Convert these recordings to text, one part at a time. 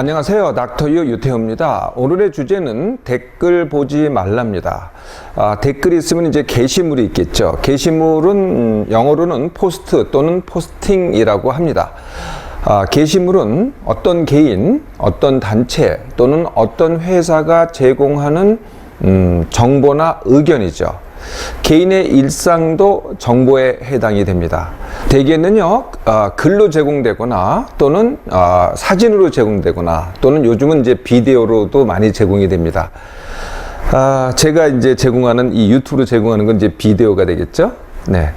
안녕하세요. 닥터유 유태호입니다. 오늘의 주제는 댓글 보지 말랍니다. 댓글이 있으면 이제 게시물이 있겠죠. 게시물은 영어로는 포스트 또는 포스팅이라고 합니다. 게시물은 어떤 개인, 어떤 단체 또는 어떤 회사가 제공하는 정보나 의견이죠. 개인의 일상도 정보에 해당이 됩니다. 대개는요, 글로 제공되거나 또는 사진으로 제공되거나 또는 요즘은 이제 비디오로도 많이 제공이 됩니다. 제가 이제 제공하는 이 유튜브로 제공하는 건 이제 비디오가 되겠죠. 네.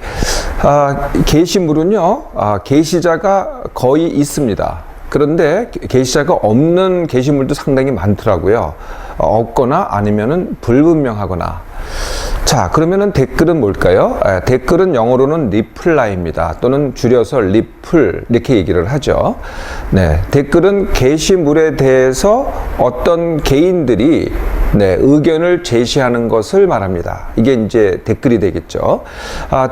게시물은요, 게시자가 거의 있습니다. 그런데 게시자가 없는 게시물도 상당히 많더라고요. 없거나 아니면은 불분명하거나. 자, 그러면은 댓글은 뭘까요? 댓글은 영어로는 리플라이입니다. 또는 줄여서 리플 이렇게 얘기를 하죠. 네, 댓글은 게시물에 대해서 어떤 개인들이 의견을 제시하는 것을 말합니다. 이게 이제 댓글이 되겠죠.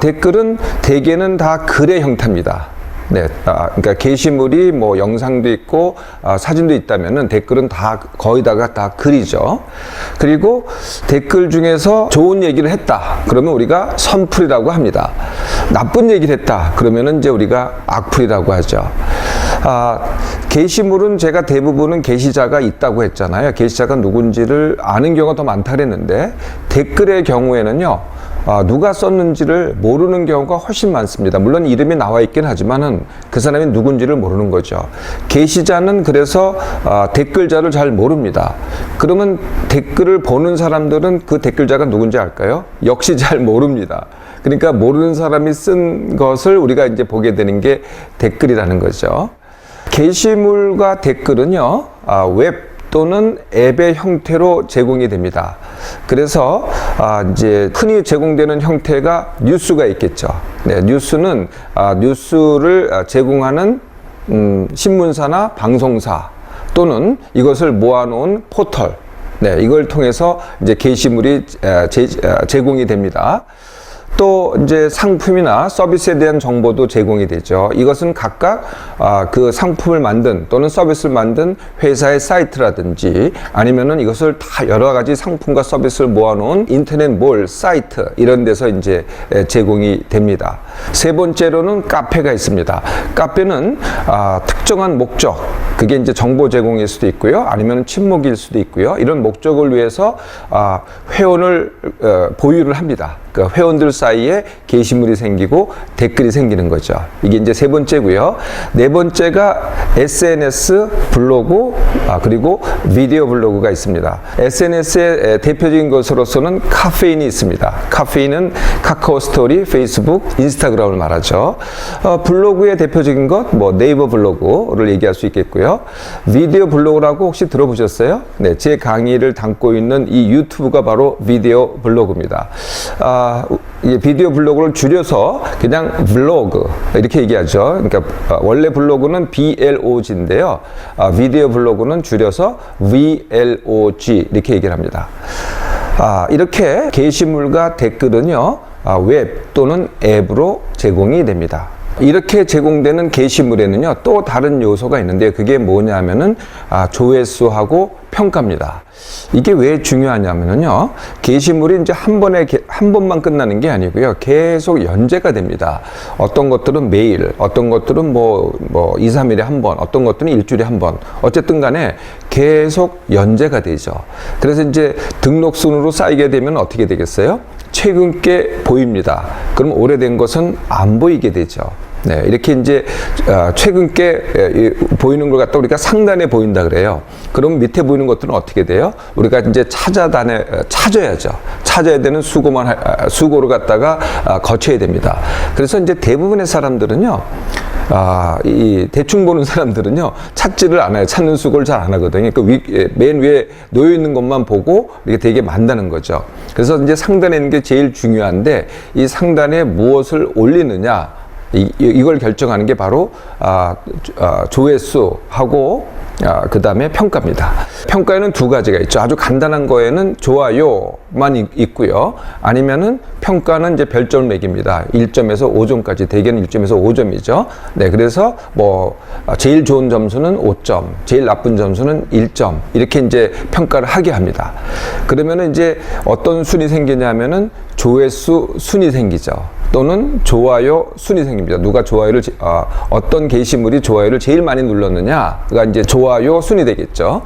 댓글은 대개는 다 글의 형태입니다. 네, 그러니까 게시물이 뭐 영상도 있고 사진도 있다면은 댓글은 다 거의 다가 다 글이죠. 그리고 댓글 중에서 좋은 얘기를 했다. 그러면 우리가 선풀이라고 합니다. 나쁜 얘기를 했다. 그러면은 이제 우리가 악플이라고 하죠. 게시물은 제가 대부분은 게시자가 있다고 했잖아요. 게시자가 누군지를 아는 경우가 더 많다 그랬는데 댓글의 경우에는요. 누가 썼는지를 모르는 경우가 훨씬 많습니다. 물론 이름이 나와 있긴 하지만은 그 사람이 누군지를 모르는 거죠. 게시자는 그래서 댓글자를 잘 모릅니다. 그러면 댓글을 보는 사람들은 그 댓글자가 누군지 알까요? 역시 잘 모릅니다. 그러니까 모르는 사람이 쓴 것을 우리가 이제 보게 되는 게 댓글이라는 거죠. 게시물과 댓글은요, 웹 또는 앱의 형태로 제공이 됩니다. 그래서 이제 흔히 제공되는 형태가 뉴스가 있겠죠. 네, 뉴스는 뉴스를 제공하는 신문사나 방송사 또는 이것을 모아놓은 포털, 네, 이걸 통해서 이제 게시물이 제공이 됩니다. 또 이제 상품이나 서비스에 대한 정보도 제공이 되죠. 이것은 각각 그 상품을 만든 또는 서비스를 만든 회사의 사이트라든지 아니면은 이것을 다 여러 가지 상품과 서비스를 모아놓은 인터넷 몰, 사이트 이런 데서 이제 제공이 됩니다. 세 번째로는 카페가 있습니다. 카페는 특정한 목적, 그게 이제 정보 제공일 수도 있고요. 아니면 친목일 수도 있고요. 이런 목적을 위해서 회원을 보유를 합니다. 그 회원들 사이에 게시물이 생기고 댓글이 생기는 거죠. 이게 이제 세 번째고요. 네 번째가 SNS, 블로그, 그리고 비디오 블로그가 있습니다. SNS의 대표적인 것으로서는 카페인이 있습니다. 카페인은 카카오 스토리, 페이스북, 인스타그램을 말하죠. 블로그의 대표적인 것, 뭐 네이버 블로그를 얘기할 수 있겠고요. 비디오 블로그라고 혹시 들어보셨어요? 네, 제 강의를 담고 있는 이 유튜브가 바로 비디오 블로그입니다. 이 비디오 블로그를 줄여서 그냥 블로그 이렇게 얘기하죠. 그러니까 원래 블로그는 BLOG인데요. 비디오 블로그는 줄여서 VLOG 이렇게 얘기를 합니다. 이렇게 게시물과 댓글은요, 웹 또는 앱으로 제공이 됩니다. 이렇게 제공되는 게시물에는요, 또 다른 요소가 있는데 그게 뭐냐면은 조회수하고 평가입니다. 이게 왜 중요하냐면요, 게시물이 이제 한 번만 끝나는 게 아니고요, 계속 연재가 됩니다. 어떤 것들은 매일, 어떤 것들은 뭐 2, 3일에 한 번, 어떤 것들은 일주일에 한 번, 어쨌든 간에 계속 연재가 되죠. 그래서 이제 등록순으로 쌓이게 되면 어떻게 되겠어요? 최근 게 보입니다. 그럼 오래된 것은 안 보이게 되죠. 네, 이렇게 이제 최근 게 보이는 걸 갖다 우리가 상단에 보인다 그래요. 그럼 밑에 보이는 것들은 어떻게 돼요? 우리가 이제 찾아야죠. 찾아야 되는 수고를 갖다가 거쳐야 됩니다. 그래서 이제 대부분의 사람들은요, 이 대충 보는 사람들은요, 찾지를 않아요. 찾는 수고를 잘 안 하거든요. 그러니까 맨 위에 놓여 있는 것만 보고 이게 되게 만다는 거죠. 그래서 이제 상단에 있는 게 제일 중요한데 이 상단에 무엇을 올리느냐, 이걸 결정하는 게 바로 조회수하고 그 다음에 평가입니다. 평가에는 두 가지가 있죠. 아주 간단한 거에는 좋아요만 있고요. 아니면은 평가는 이제 별점을 매깁니다. 1점에서 5점까지, 대개는 1점에서 5점이죠. 네, 그래서 뭐 제일 좋은 점수는 5점, 제일 나쁜 점수는 1점, 이렇게 이제 평가를 하게 합니다. 그러면은 이제 어떤 순이 생기냐면은 조회수 순이 생기죠. 또는 좋아요 순이 생깁니다. 누가 좋아요를 어떤 게시물이 좋아요를 제일 많이 눌렀느냐가 이제 좋아요 순이 되겠죠.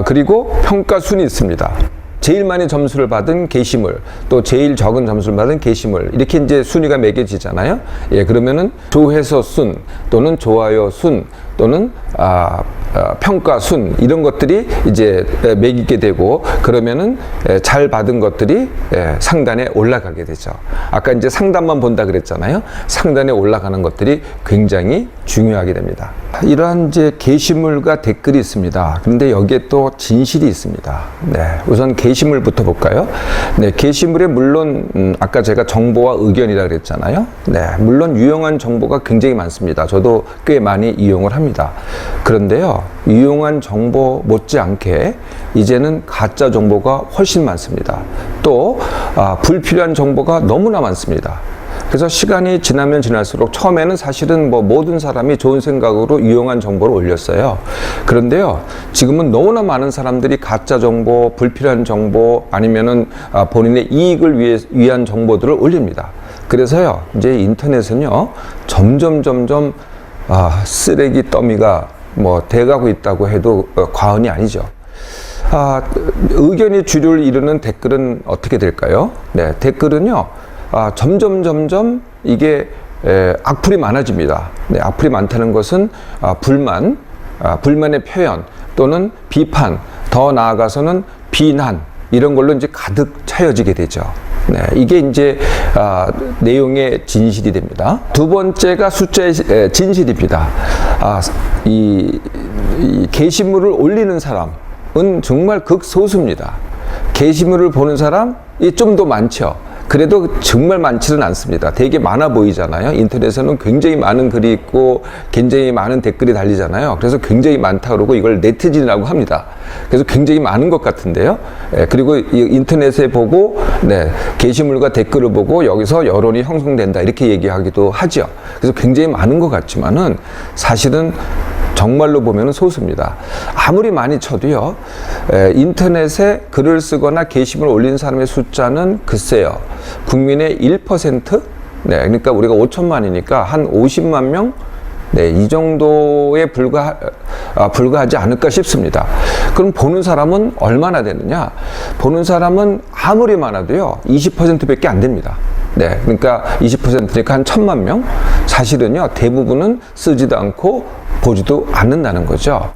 그리고 평가 순이 있습니다. 제일 많이 점수를 받은 게시물, 또 제일 적은 점수를 받은 게시물, 이렇게 이제 순위가 매겨지잖아요. 예, 그러면은 조회수 순 또는 좋아요 순 또는 평가 순, 이런 것들이 이제 매기게 되고, 그러면은 잘 받은 것들이 상단에 올라가게 되죠. 아까 이제 상단만 본다 그랬잖아요. 상단에 올라가는 것들이 굉장히 중요하게 됩니다. 이러한 이제 게시물과 댓글이 있습니다. 그런데 여기에 또 진실이 있습니다. 네, 우선 게시물부터 볼까요? 네, 게시물에 물론 아까 제가 정보와 의견이라 그랬잖아요. 네, 물론 유용한 정보가 굉장히 많습니다. 저도 꽤 많이 이용을 합니다. 그런데요, 유용한 정보 못지않게 이제는 가짜 정보가 훨씬 많습니다. 또 불필요한 정보가 너무나 많습니다. 그래서 시간이 지나면 지날수록 처음에는 사실은 뭐 모든 사람이 좋은 생각으로 유용한 정보를 올렸어요. 그런데요, 지금은 너무나 많은 사람들이 가짜 정보, 불필요한 정보, 아니면은 본인의 이익을 위한 정보들을 올립니다. 그래서요, 이제 인터넷은요, 점점 쓰레기 더미가 뭐 돼가고 있다고 해도 과언이 아니죠. 의견이 주류를 이루는 댓글은 어떻게 될까요? 네, 댓글은요, 점점 이게 악플이 많아집니다. 네, 악플이 많다는 것은 불만의 표현 또는 비판, 더 나아가서는 비난, 이런 걸로 이제 가득 차여지게 되죠. 네, 이게 이제 내용의 진실이 됩니다. 두 번째가 숫자의 진실입니다. 이 게시물을 올리는 사람은 정말 극소수입니다. 게시물을 보는 사람이 좀 더 많죠. 그래도 정말 많지는 않습니다. 되게 많아 보이잖아요. 인터넷에는 굉장히 많은 글이 있고 굉장히 많은 댓글이 달리잖아요. 그래서 굉장히 많다 그러고 이걸 네티즌이라고 합니다. 그래서 굉장히 많은 것 같은데요. 그리고 인터넷에 보고 게시물과 댓글을 보고 여기서 여론이 형성된다, 이렇게 얘기하기도 하죠. 그래서 굉장히 많은 것 같지만은 사실은 정말로 보면 소수입니다. 아무리 많이 쳐도요, 인터넷에 글을 쓰거나 게시물을 올린 사람의 숫자는 글쎄요, 국민의 1%? 네, 그러니까 우리가 5천만이니까 한 50만 명? 네, 이 정도에 불과하지 않을까 싶습니다. 그럼 보는 사람은 얼마나 되느냐? 보는 사람은 아무리 많아도요, 20%밖에 안 됩니다. 네, 그러니까 20%니까 한 1,000만 명? 사실은요, 대부분은 쓰지도 않고 보지도 않는다는 거죠.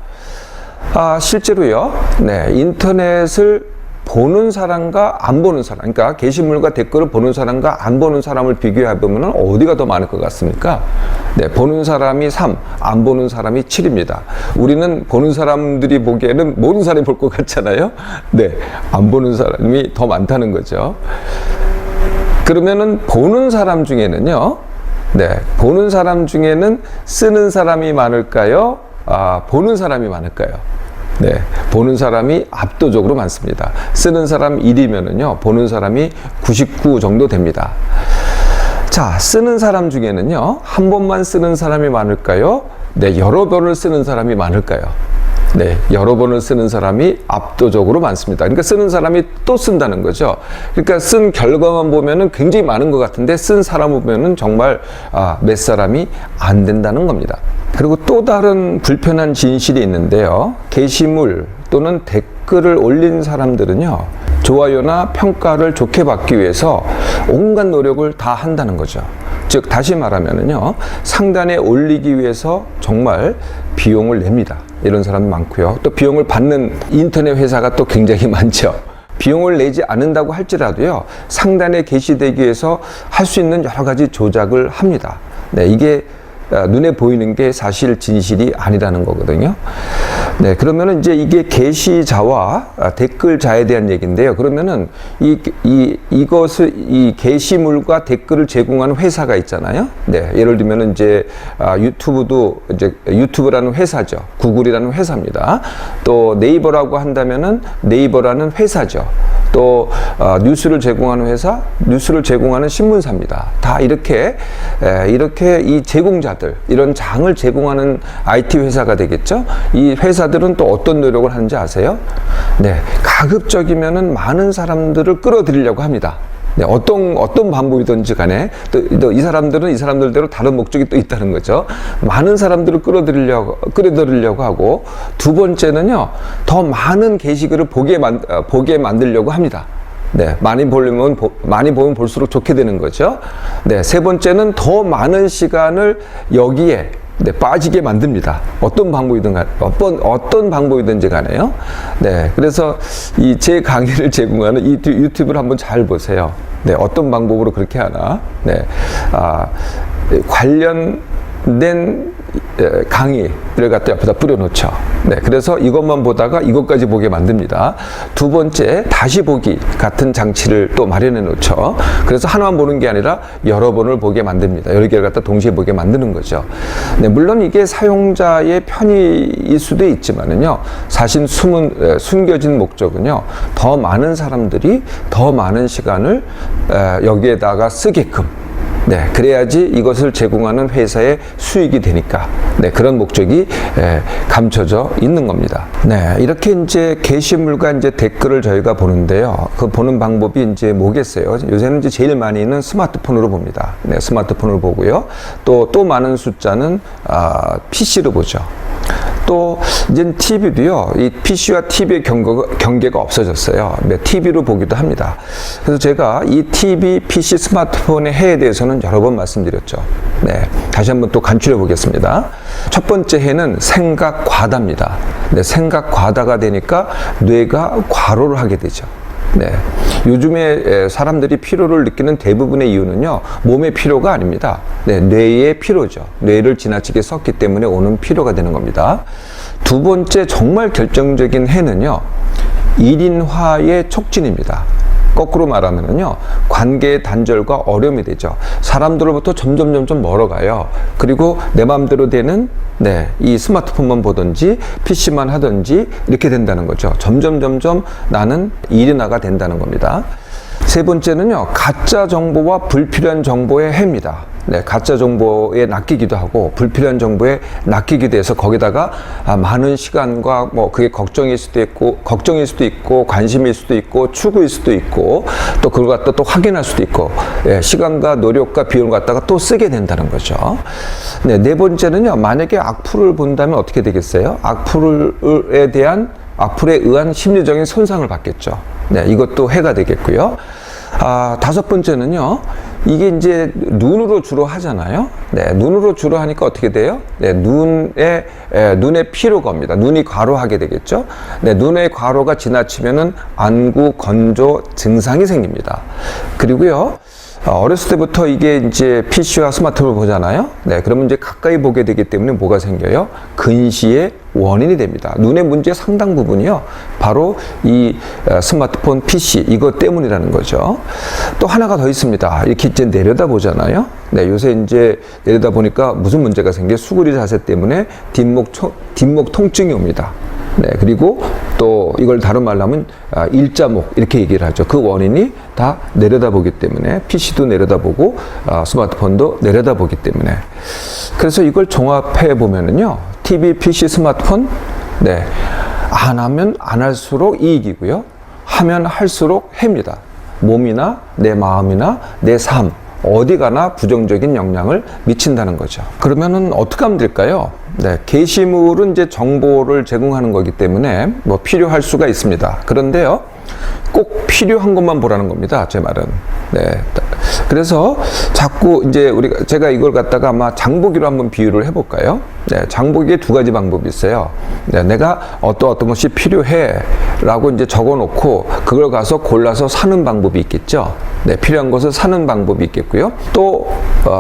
실제로요, 네, 인터넷을 보는 사람과 안 보는 사람, 그러니까 게시물과 댓글을 보는 사람과 안 보는 사람을 비교해 보면 어디가 더 많을 것 같습니까? 네, 보는 사람이 3, 안 보는 사람이 7입니다. 우리는 보는 사람들이 보기에는 모든 사람이 볼 것 같잖아요. 네, 안 보는 사람이 더 많다는 거죠. 그러면은 보는 사람 중에는요, 네, 보는 사람 중에는 쓰는 사람이 많을까요? 보는 사람이 많을까요? 네, 보는 사람이 압도적으로 많습니다. 쓰는 사람 1이면은요, 보는 사람이 99 정도 됩니다. 자, 쓰는 사람 중에는요, 한 번만 쓰는 사람이 많을까요? 네, 여러 번을 쓰는 사람이 많을까요? 네, 여러 번을 쓰는 사람이 압도적으로 많습니다. 그러니까 쓰는 사람이 또 쓴다는 거죠. 그러니까 쓴 결과만 보면은 굉장히 많은 것 같은데 쓴 사람을 보면은 정말 몇 사람이 안 된다는 겁니다. 그리고 또 다른 불편한 진실이 있는데요. 게시물 또는 댓글을 올린 사람들은요, 좋아요나 평가를 좋게 받기 위해서 온갖 노력을 다 한다는 거죠. 즉 다시 말하면은요, 상단에 올리기 위해서 정말 비용을 냅니다. 이런 사람이 많고요. 또 비용을 받는 인터넷 회사가 또 굉장히 많죠. 비용을 내지 않는다고 할지라도요, 상단에 게시되기 위해서 할 수 있는 여러 가지 조작을 합니다. 네, 이게 눈에 보이는 게 사실 진실이 아니라는 거거든요. 네, 그러면은 이제 이게 게시자와 댓글자에 대한 얘기인데요. 그러면은 이것을 이 게시물과 댓글을 제공하는 회사가 있잖아요. 네, 예를 들면은 이제 유튜브도 이제 유튜브라는 회사죠. 구글이라는 회사입니다. 또 네이버라고 한다면은 네이버라는 회사죠. 또 뉴스를 제공하는 회사, 뉴스를 제공하는 신문사입니다. 다 이렇게 이 제공자들, 이런 장을 제공하는 IT 회사가 되겠죠. 이 회사들은 또 어떤 노력을 하는지 아세요? 네, 가급적이면은 많은 사람들을 끌어들이려고 합니다. 네, 어떤 방법이든지 간에 또 이 사람들은 이 사람들대로 다른 목적이 또 있다는 거죠. 많은 사람들을 끌어들이려고 하고, 두 번째는요, 더 많은 게시글을 보게 만들려고 합니다. 네, 많이 보면 볼수록 좋게 되는 거죠. 네, 세 번째는 더 많은 시간을 여기에 빠지게 만듭니다. 어떤 방법이든지 간에요. 네, 그래서 제 강의를 제공하는 이 유튜브를 한번 잘 보세요. 네, 어떤 방법으로 그렇게 하나. 네, 관련된 강의를 갖다 옆에다 뿌려놓죠. 네, 그래서 이것만 보다가 이것까지 보게 만듭니다. 두 번째, 다시 보기 같은 장치를 또 마련해 놓죠. 그래서 하나만 보는 게 아니라 여러 번을 보게 만듭니다. 여러 개를 갖다 동시에 보게 만드는 거죠. 네, 물론 이게 사용자의 편의일 수도 있지만은요, 사실 숨겨진 목적은요, 더 많은 사람들이 더 많은 시간을 여기에다가 쓰게끔, 네, 그래야지 이것을 제공하는 회사의 수익이 되니까, 네, 그런 목적이 감춰져 있는 겁니다. 네, 이렇게 이제 게시물과 이제 댓글을 저희가 보는데요. 그 보는 방법이 이제 뭐겠어요? 요새는 이제 제일 많이 있는 스마트폰으로 봅니다. 네, 스마트폰을 보고요. 또 많은 숫자는 PC로 보죠. 또 이제 TV도요, 이 PC와 TV의 경계가 없어졌어요. 네, TV로 보기도 합니다. 그래서 제가 이 TV, PC, 스마트폰의 해에 대해서는 여러 번 말씀드렸죠. 네, 다시 한번 또 간추려 보겠습니다. 첫 번째 해는 생각 과다입니다. 네, 생각 과다가 되니까 뇌가 과로를 하게 되죠. 네, 요즘에 사람들이 피로를 느끼는 대부분의 이유는요, 몸의 피로가 아닙니다. 네, 뇌의 피로죠. 뇌를 지나치게 썼기 때문에 오는 피로가 되는 겁니다. 두 번째 정말 결정적인 해는요, 1인화의 촉진입니다. 거꾸로 말하면은요, 관계의 단절과 어려움이 되죠. 사람들로부터 점점 멀어가요. 그리고 내 마음대로 되는, 네, 이 스마트폰만 보든지 PC만 하든지 이렇게 된다는 거죠. 점점 나는 일인화가 된다는 겁니다. 세 번째는요, 가짜 정보와 불필요한 정보의 해입니다. 네, 가짜 정보에 낚이기도 하고 불필요한 정보에 낚이기도 해서 거기다가 많은 시간과 그게 걱정일 수도 있고 관심일 수도 있고 추구일 수도 있고 또 그걸 갖다 또 확인할 수도 있고, 예, 시간과 노력과 비용을 갖다가 또 쓰게 된다는 거죠. 네, 네 번째는요, 만약에 악플을 본다면 어떻게 되겠어요? 악플에 의한 심리적인 손상을 받겠죠. 네, 이것도 해가 되겠고요. 다섯 번째는요, 이게 이제 눈으로 주로 하잖아요. 네, 눈으로 주로 하니까 어떻게 돼요? 네, 눈의 피로가 옵니다. 눈이 과로하게 되겠죠. 네, 눈의 과로가 지나치면은 안구 건조 증상이 생깁니다. 그리고요, 어렸을 때부터 이게 이제 PC와 스마트폰을 보잖아요. 네, 그러면 이제 가까이 보게 되기 때문에 뭐가 생겨요? 근시의 원인이 됩니다. 눈의 문제 상당 부분이요, 바로 이 스마트폰, PC 이것 때문이라는 거죠. 또 하나가 더 있습니다. 이렇게 이제 내려다 보잖아요. 네, 요새 이제 내려다 보니까 무슨 문제가 생겨요? 수그리 자세 때문에 뒷목 통증이 옵니다. 네, 그리고 또 이걸 다른 말로 하면 일자목 이렇게 얘기를 하죠. 그 원인이 다 내려다보기 때문에, PC도 내려다보고 스마트폰도 내려다보기 때문에. 그래서 이걸 종합해 보면은요, TV, PC, 스마트폰, 네, 안 하면 안 할수록 이익이고요, 하면 할수록 해입니다. 몸이나 내 마음이나 내 삶 어디 가나 부정적인 영향을 미친다는 거죠. 그러면은 어떻게 하면 될까요? 네, 게시물은 이제 정보를 제공하는 거기 때문에 필요할 수가 있습니다. 그런데요, 꼭 필요한 것만 보라는 겁니다. 제 말은. 네. 그래서 자꾸 이제 제가 이걸 갖다가 아마 장보기로 한번 비유를 해볼까요? 네, 장보기에 두 가지 방법이 있어요. 네, 내가 어떤 것이 필요해 라고 이제 적어 놓고 그걸 가서 골라서 사는 방법이 있겠죠. 네, 필요한 것을 사는 방법이 있겠고요. 또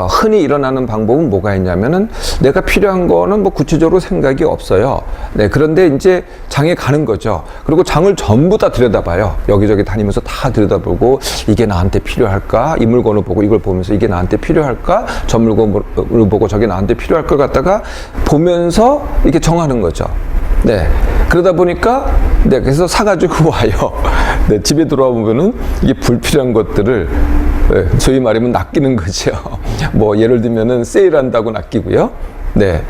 흔히 일어나는 방법은 뭐가 있냐면은 내가 필요한 거는 뭐 구체적으로 생각이 없어요. 네, 그런데 이제 장에 가는 거죠. 그리고 장을 전부 다 들여다봐요. 여기저기 다니면서 다 들여다보고 이게 나한테 필요할까? 이 물건을 보고 이걸 보면서 이게 나한테 필요할까? 저 물건을 보고 저게 나한테 필요할 것 같다가 보면서 이렇게 정하는 거죠. 네. 그러다 보니까, 네, 그래서 사가지고 와요. 네, 집에 돌아오면은 이게 불필요한 것들을, 네, 소위 말하면 낚이는 거죠. 뭐, 예를 들면은 세일한다고 낚이고요. 네,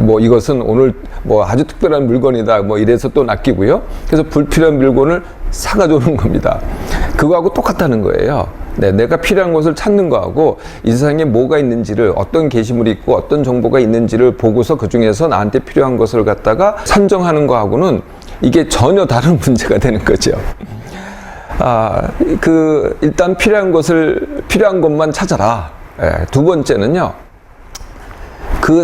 뭐 이것은 오늘 뭐 아주 특별한 물건이다. 뭐 이래서 또 낚이고요. 그래서 불필요한 물건을 사가져오는 겁니다. 그거하고 똑같다는 거예요. 네, 내가 필요한 것을 찾는 거하고 이 세상에 뭐가 있는지를 어떤 게시물이 있고 어떤 정보가 있는지를 보고서 그 중에서 나한테 필요한 것을 갖다가 산정하는 거하고는 이게 전혀 다른 문제가 되는 거죠. 일단 필요한 것만 찾아라. 두 번째는요. 그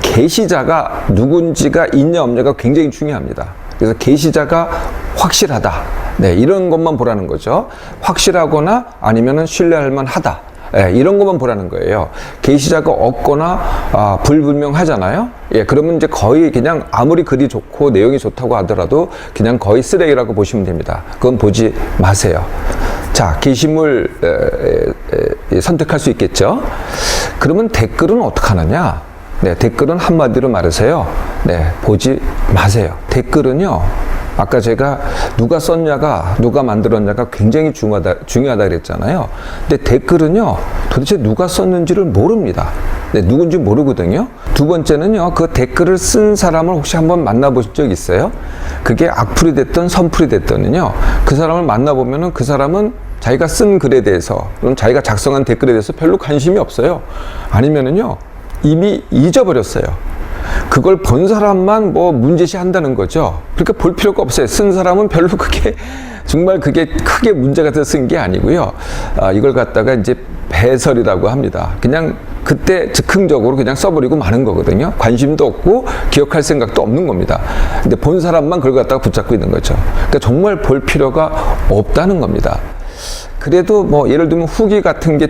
게시자가 누군지가 있냐 없냐가 굉장히 중요합니다. 그래서 게시자가 확실하다. 네, 이런 것만 보라는 거죠. 확실하거나 아니면은 신뢰할 만하다. 네, 이런 것만 보라는 거예요. 게시자가 없거나 불분명하잖아요. 예, 그러면 이제 거의 그냥 아무리 글이 좋고 내용이 좋다고 하더라도 그냥 거의 쓰레기라고 보시면 됩니다. 그건 보지 마세요. 자, 게시물 선택할 수 있겠죠. 그러면 댓글은 어떻게 하느냐? 네, 댓글은 한마디로 말해서요. 네, 보지 마세요. 댓글은요. 아까 제가 누가 썼냐가 누가 만들었냐가 굉장히 중요하다 그랬잖아요. 근데 댓글은요. 도대체 누가 썼는지를 모릅니다. 네, 누군지 모르거든요. 두 번째는요. 그 댓글을 쓴 사람을 혹시 한번 만나보신 적 있어요? 그게 악플이 됐든 선플이 됐든요. 그 사람을 만나보면은 그 사람은 자기가 쓴 글에 대해서, 그럼 자기가 작성한 댓글에 대해서 별로 관심이 없어요. 아니면은요, 이미 잊어버렸어요. 그걸 본 사람만 뭐 문제시 한다는 거죠. 그러니까 볼 필요가 없어요. 쓴 사람은 별로 정말 그게 크게 문제가 돼서 쓴 게 아니고요. 이걸 갖다가 이제 배설이라고 합니다. 그냥 그때 즉흥적으로 그냥 써버리고 마는 거거든요. 관심도 없고 기억할 생각도 없는 겁니다. 근데 본 사람만 그걸 갖다가 붙잡고 있는 거죠. 그러니까 정말 볼 필요가 없다는 겁니다. 그래도 뭐 예를 들면 후기 같은 게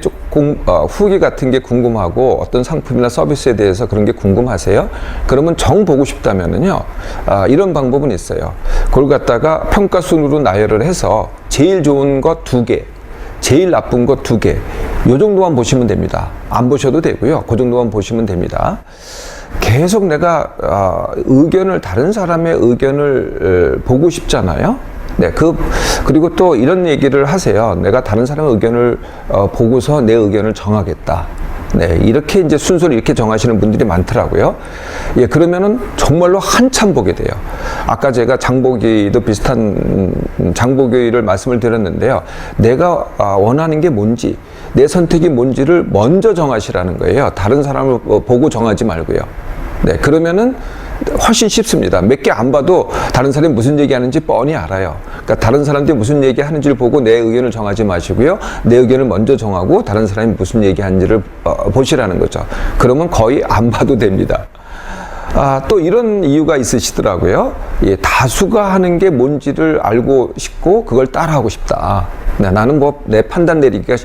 궁금하고 어떤 상품이나 서비스에 대해서 그런 게 궁금하세요? 그러면 정 보고 싶다면은요, 이런 방법은 있어요. 그걸 갖다가 평가 순으로 나열을 해서 제일 좋은 것 2개, 제일 나쁜 것 2개, 요 정도만 보시면 됩니다. 안 보셔도 되고요. 그 정도만 보시면 됩니다. 계속 내가 다른 사람의 의견을 보고 싶잖아요. 네, 그리고 또 이런 얘기를 하세요. 내가 다른 사람의 의견을 보고서 내 의견을 정하겠다. 네, 이렇게 이제 순서를 이렇게 정하시는 분들이 많더라고요. 예, 그러면은 정말로 한참 보게 돼요. 아까 제가 장보기도 비슷한 장보기를 말씀을 드렸는데요. 내가 원하는 게 뭔지, 내 선택이 뭔지를 먼저 정하시라는 거예요. 다른 사람을 보고 정하지 말고요. 네, 그러면은 훨씬 쉽습니다. 몇 개 안 봐도 다른 사람이 무슨 얘기하는지 뻔히 알아요. 그러니까 다른 사람들이 무슨 얘기하는지를 보고 내 의견을 정하지 마시고요. 내 의견을 먼저 정하고 다른 사람이 무슨 얘기하는지를 보시라는 거죠. 그러면 거의 안 봐도 됩니다. 또 이런 이유가 있으시더라고요. 예, 다수가 하는 게 뭔지를 알고 싶고 그걸 따라하고 싶다. 나는 뭐 내 판단 내리기가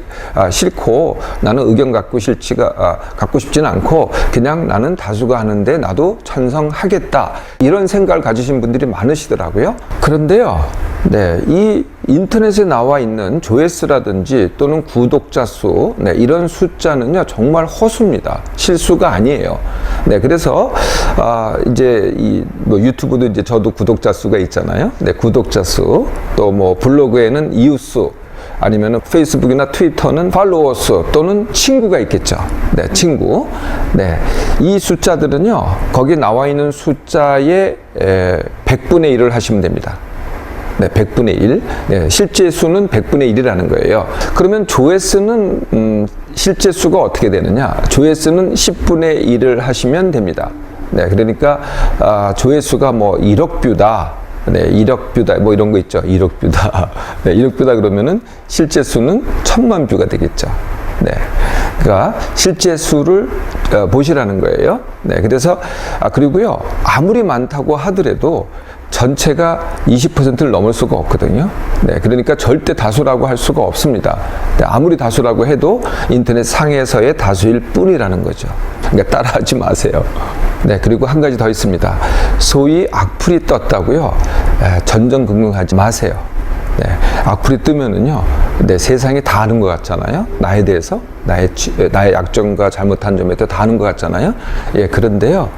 싫고 나는 의견 갖고 싶지는 않고 그냥 나는 다수가 하는데 나도 찬성하겠다. 이런 생각을 가지신 분들이 많으시더라고요. 그런데요, 네, 이 인터넷에 나와 있는 조회수라든지 또는 구독자 수, 네, 이런 숫자는요 정말 허수입니다. 실수가 아니에요. 네, 그래서 이제 뭐 유튜브도 이제 저도 구독자 수가 있잖아요. 네, 구독자 수, 또 뭐 블로그에는 이웃 수, 아니면은 페이스북이나 트위터는 팔로워 수 또는 친구가 있겠죠. 네, 친구. 네, 이 숫자들은요 거기 나와 있는 숫자의 100분의 1을 하시면 됩니다. 네, 100분의 1. 네, 실제 수는 100분의 1이라는 거예요. 그러면 조회수는 실제 수가 어떻게 되느냐? 조회수는 10분의 1을 하시면 됩니다. 네, 그러니까 조회수가 뭐 1억 뷰다. 네, 1억 뷰다, 뭐 이런 거 있죠. 1억 뷰다. 네, 1억 뷰다 그러면은 실제 수는 1000만 뷰가 되겠죠. 네. 그러니까 실제 수를 보시라는 거예요. 네, 그래서 그리고요, 아무리 많다고 하더라도 전체가 20%를 넘을 수가 없거든요. 네, 그러니까 절대 다수라고 할 수가 없습니다. 네, 아무리 다수라고 해도 인터넷 상에서의 다수일 뿐이라는 거죠. 그러니까 따라하지 마세요. 네, 그리고 한 가지 더 있습니다. 소위 악플이 떴다고요, 전전긍긍하지 마세요. 네, 악플이 뜨면은요, 네, 세상이 다 아는 것 같잖아요. 나에 대해서, 나의 약점과 잘못한 점에 대해 다 아는 것 같잖아요. 예, 그런데요,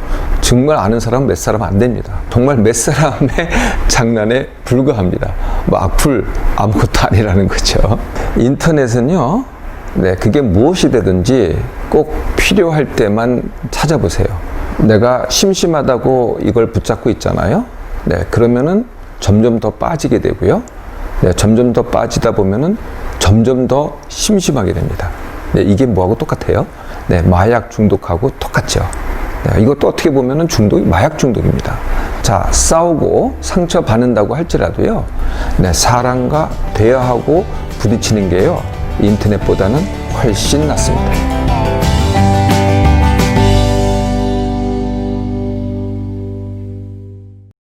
정말 아는 사람은 몇 사람 안 됩니다. 정말 몇 사람의 장난에 불과합니다. 뭐 악플 아무것도 아니라는 거죠. 인터넷은요, 네, 그게 무엇이 되든지 꼭 필요할 때만 찾아보세요. 내가 심심하다고 이걸 붙잡고 있잖아요. 네, 그러면은 점점 더 빠지게 되고요. 네, 점점 더 빠지다 보면은 점점 더 심심하게 됩니다. 네, 이게 뭐하고 똑같아요? 네, 마약 중독하고 똑같죠. 네, 이것도 어떻게 보면은 마약 중독입니다. 자, 싸우고 상처 받는다고 할지라도요, 네, 사람과 대화하고 부딪히는 게요, 인터넷보다는 훨씬 낫습니다.